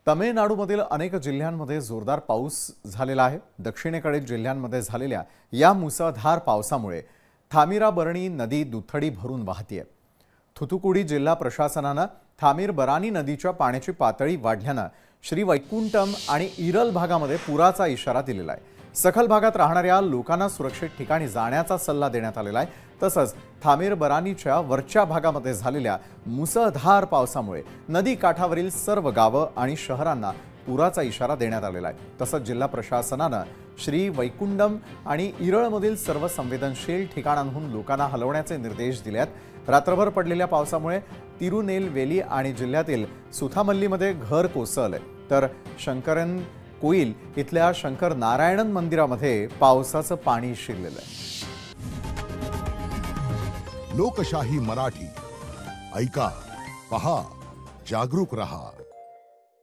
तमिळनाडूमधील अनेक जिल्ह्यांमध्ये जोरदार पाऊस झालेला आहे। दक्षिणेकडील जिल्ह्यांमध्ये झालेल्या या मुसळधार पावसामुळे थामिराबरणी नदी दुथडी भरून वाहतीये। थुथुकुडी जिल्हा प्रशासनाने थामिरबरानी नदीच्या पाण्याची पातळी वाढल्याने श्रीवैकुंठम आणि इरल भागामध्ये पुराचा इशारा दिलेला आहे। सखल भागात राहणाऱ्या लोकांना सुरक्षित ठिकाणी जाण्याचा सल्ला देण्यात आलेला आहे। तसंच थामिरबरानीच्या वरच्या भागामध्ये झालेल्या मुसळधार पावसामुळे नदी काठावरील सर्व गावं आणि शहरांना पुराचा इशारा देण्यात आलेला आहे। तसंच जिल्हा प्रशासनाने श्रीवैकुंठम आणि इरळमधील सर्व संवेदनशील ठिकाणांहून लोकांना हलवण्याचे निर्देश दिले आहेत। रात्रभर पडलेल्या पावसामुळे तिरुनेलवेली आणि जिल्ह्यातील सुथामल्लीमध्ये घर कोसळले, तर शंकरन कोइल इथल्या शंकर नारायणन मंदिरामध्ये पावसाचं पाणी शिरलेलं आहे। लोकशाही मराठी ऐका, पहा, जागरूक रहा।